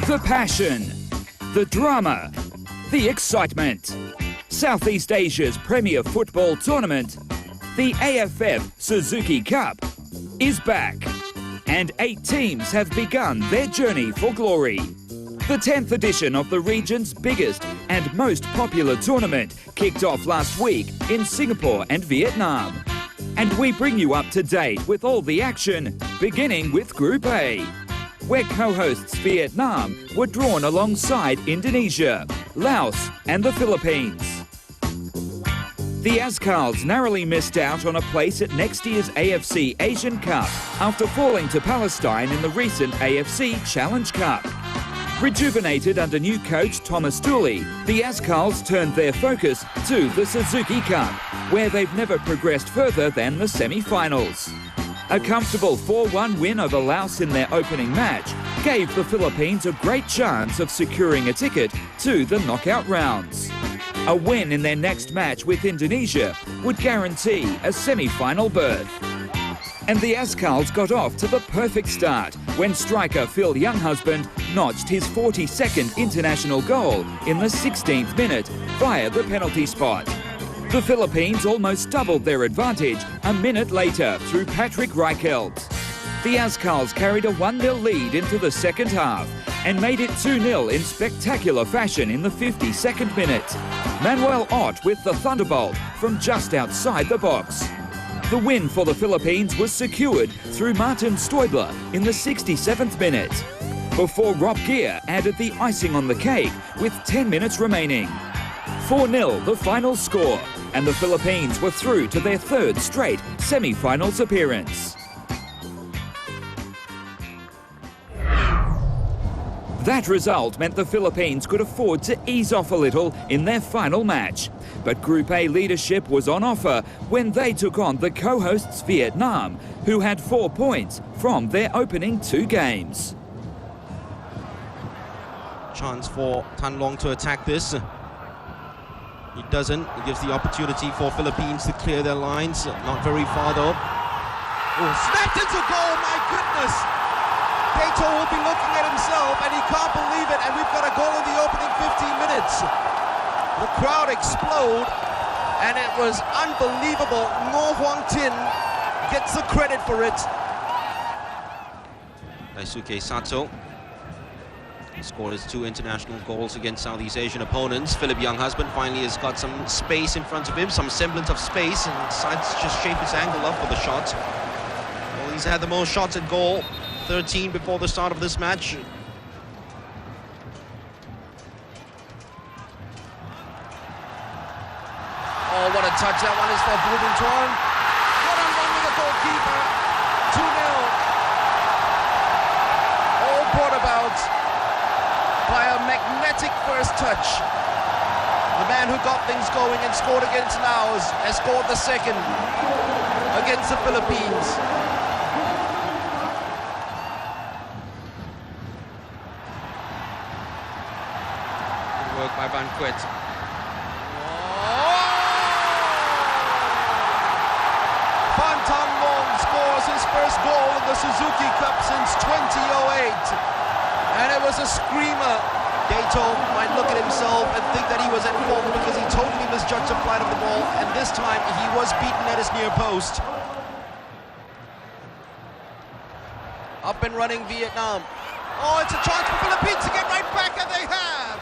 The passion, the drama, the excitement. Southeast Asia's premier football tournament, the AFF Suzuki Cup, is back. And 8 teams have begun their journey for glory. The 10th edition of the region's biggest and most popular tournament kicked off last week in Singapore and Vietnam. And we bring you up to date with all the action, beginning with Group A, where co-hosts Vietnam were drawn alongside Indonesia, Laos and the Philippines. The Azkals narrowly missed out on a place at next year's AFC Asian Cup after falling to Palestine in the recent AFC Challenge Cup. Rejuvenated under new coach Thomas Dooley, the Azkals turned their focus to the Suzuki Cup, where they've never progressed further than the semi-finals. A comfortable 4-1 win over Laos in their opening match gave the Philippines a great chance of securing a ticket to the knockout rounds. A win in their next match with Indonesia would guarantee a semi-final berth. And the Azkals got off to the perfect start when striker Phil Younghusband notched his 42nd international goal in the 16th minute via the penalty spot. The Philippines almost doubled their advantage a minute later through Patrick Reichelt. The Azkals carried a 1-0 lead into the second half and made it 2-0 in spectacular fashion in the 52nd minute. Manuel Ott with the thunderbolt from just outside the box. The win for the Philippines was secured through Martin Stoibler in the 67th minute, before Rob Gear added the icing on the cake with 10 minutes remaining. 4-0 the final score, and the Philippines were through to their 3rd straight semi-finals appearance. That result meant the Philippines could afford to ease off a little in their final match. But Group A leadership was on offer when they took on the co-hosts Vietnam, who had 4 points from their opening 2 games. Chance for Tan Long to attack this. He doesn't. It gives the opportunity for Philippines to clear their lines. Not very far though. Oh, snapped into goal, my goodness! Dato will be looking at himself and he can't believe it, and we've got a goal in the opening 15 minutes. The crowd explode, and it was unbelievable. Ngo Huang Tin gets the credit for it. Daisuke Sato scored his 2 international goals against Southeast Asian opponents. Philip Younghusband finally has got some space in front of him, some semblance of space, and decides to just shape his angle up for the shot. Well, he's had the most shots at goal, 13 before the start of this match. Oh, what a touch that one is for Blumenthal. What a run with the goalkeeper. 2-0. All brought about by a magnetic first touch. The man who got things going and scored against Laos has scored the second against the Philippines. Good work by Banquet. Tan Long scores his first goal in the Suzuki Cup since 2008. And it was a screamer. Dato might look at himself and think that he was at fault because he totally misjudged the flight of the ball, and this time he was beaten at his near post. Up and running Vietnam. Oh, it's a chance for Philippines to get right back, and they have.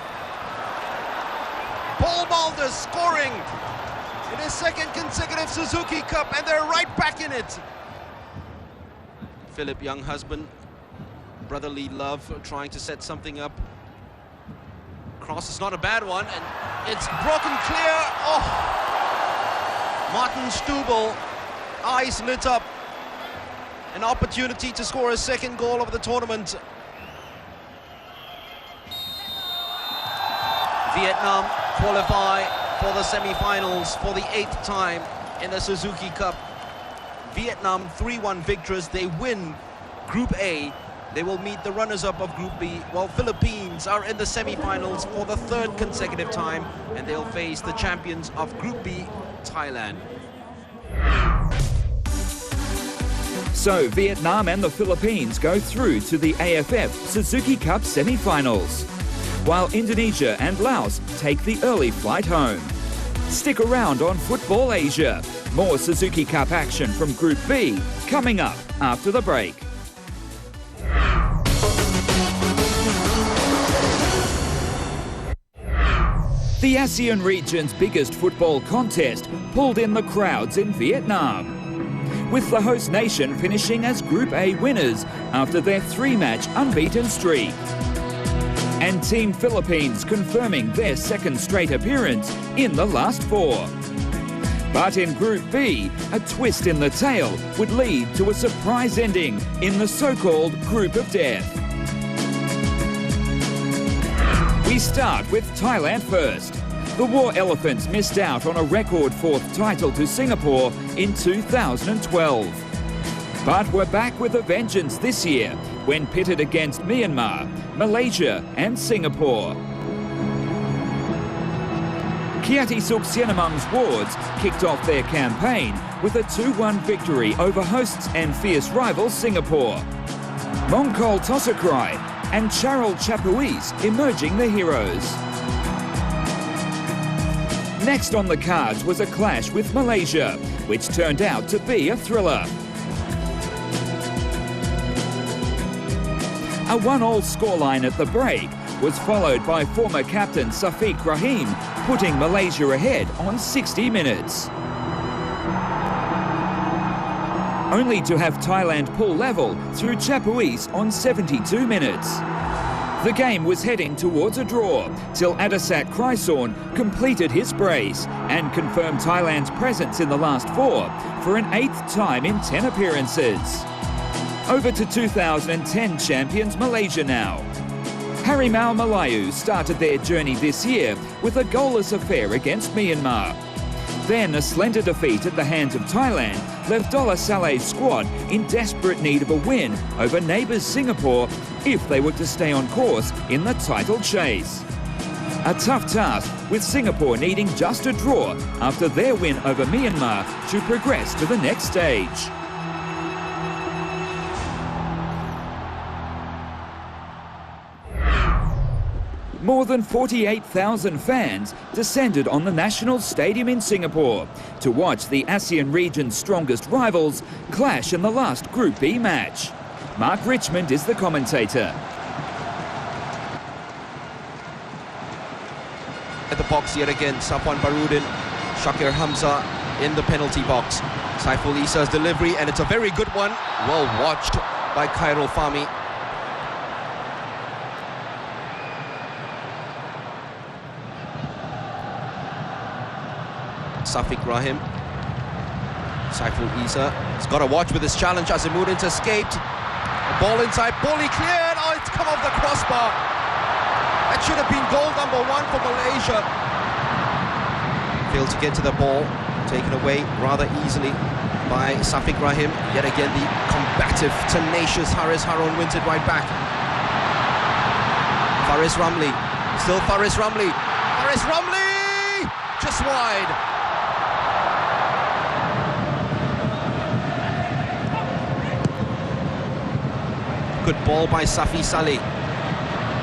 Paul Mulder scoring in his 2nd consecutive Suzuki Cup, and they're right back in it. Philip Younghusband, brotherly love, trying to set something up. Cross is not a bad one, and it's broken clear. Oh! Martin Stubel, eyes lit up. An opportunity to score a 2nd goal of the tournament. Vietnam qualify for the semi-finals for the 8th time in the Suzuki Cup. Vietnam 3-1 victors. They win Group A. They will meet the runners-up of Group B, while Philippines are in the semi-finals for the 3rd consecutive time, and they'll face the champions of Group B, Thailand. So Vietnam and the Philippines go through to the AFF Suzuki Cup semi-finals, while Indonesia and Laos take the early flight home. Stick around on Football Asia. More Suzuki Cup action from Group B coming up after the break. The ASEAN region's biggest football contest pulled in the crowds in Vietnam, with the host nation finishing as Group A winners after their three-match unbeaten streak. And Team Philippines confirming their second straight appearance in the last four. But in Group B, a twist in the tale would lead to a surprise ending in the so-called Group of Death. We start with Thailand first. The War Elephants missed out on a record fourth title to Singapore in 2012. But we're back with a vengeance this year when pitted against Myanmar, Malaysia and Singapore. Kiatisuk Sienamung's Wards kicked off their campaign with a 2-1 victory over hosts and fierce rival Singapore. Mongkol Tosakrai and Charol Chapuis emerging the heroes. Next on the cards was a clash with Malaysia, which turned out to be a thriller. A 1-1 scoreline at the break was followed by former captain Safiq Rahim putting Malaysia ahead on 60 minutes. Only to have Thailand pull level through Chapuis on 72 minutes. The game was heading towards a draw till Adisak Chrysorn completed his brace and confirmed Thailand's presence in the last four for an 8th time in 10 appearances. Over to 2010 champions Malaysia now. Harimau Melayu started their journey this year with a goalless affair against Myanmar. Then a slender defeat at the hands of Thailand left Dollar Saleh's squad in desperate need of a win over neighbours Singapore if they were to stay on course in the title chase. A tough task, with Singapore needing just a draw after their win over Myanmar to progress to the next stage. More than 48,000 fans descended on the National Stadium in Singapore to watch the ASEAN region's strongest rivals clash in the last Group B match. Mark Richmond is the commentator. At the box yet again, Safwan Barudin, Shakir Hamza in the penalty box. Saiful Isa's delivery, and it's a very good one. Well watched by Khairul Fahmi. Safiq Rahim. Saiful Isa has got to watch with his challenge. Azimuddin's escaped. A ball inside, Boli cleared. Oh, it's come off the crossbar. That should have been goal number 1 for Malaysia. Failed to get to the ball. Taken away rather easily by Safiq Rahim. Yet again, the combative, tenacious Haris Harun wins it right back. Faris Ramli. Still Faris Ramli. Faris Ramli! Just wide. Good ball by Safi Saleh.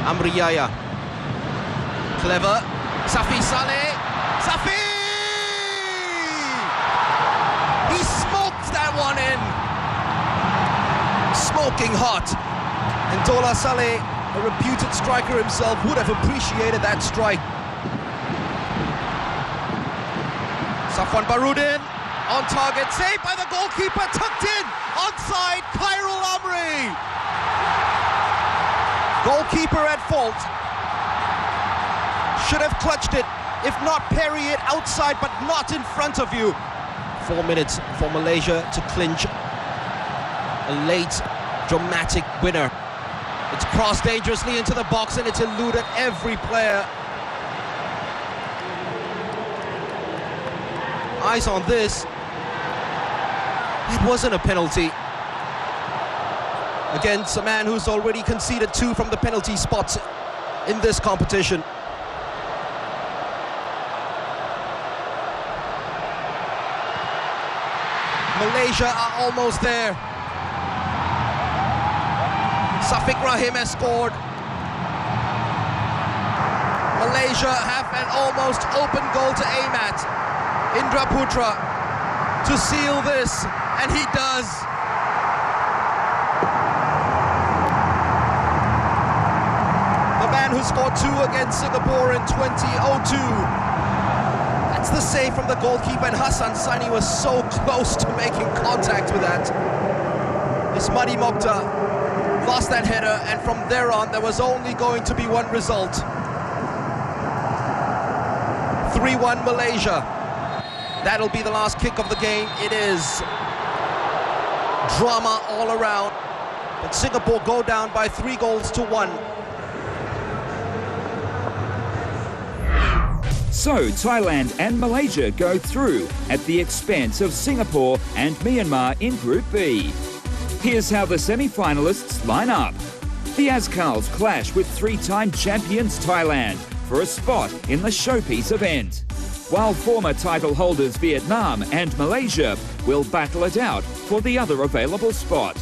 Amri Yaya. Clever. Safi Saleh. Safi! He smoked that one in. Smoking hot. And Dola Saleh, a reputed striker himself, would have appreciated that strike. Safwan Barudin on target. Saved by the goalkeeper. Tucked in. Onside. Khairul Amri. Goalkeeper at fault. Should have clutched it, if not parry it outside, but not in front of you. 4 minutes for Malaysia to clinch a late, dramatic winner. It's crossed dangerously into the box and it's eluded every player. Eyes on this. It wasn't a penalty. Against a man who's already conceded 2 from the penalty spots in this competition. Malaysia are almost there. Safiq Rahim has scored. Malaysia have an almost open goal to aim at. Indra Putra to seal this, and he does. The man who scored 2 against Singapore in 2002. That's the save from the goalkeeper, and Hassan Sani was so close to making contact with that. Ismadi Mokhtar lost that header, and from there on there was only going to be one result. 3-1 Malaysia. That'll be the last kick of the game. It is drama all around. But Singapore go down by 3-1. So Thailand and Malaysia go through at the expense of Singapore and Myanmar in Group B. Here's how the semi-finalists line up. The Azkals clash with 3-time champions Thailand for a spot in the showpiece event, while former title holders Vietnam and Malaysia will battle it out for the other available spot.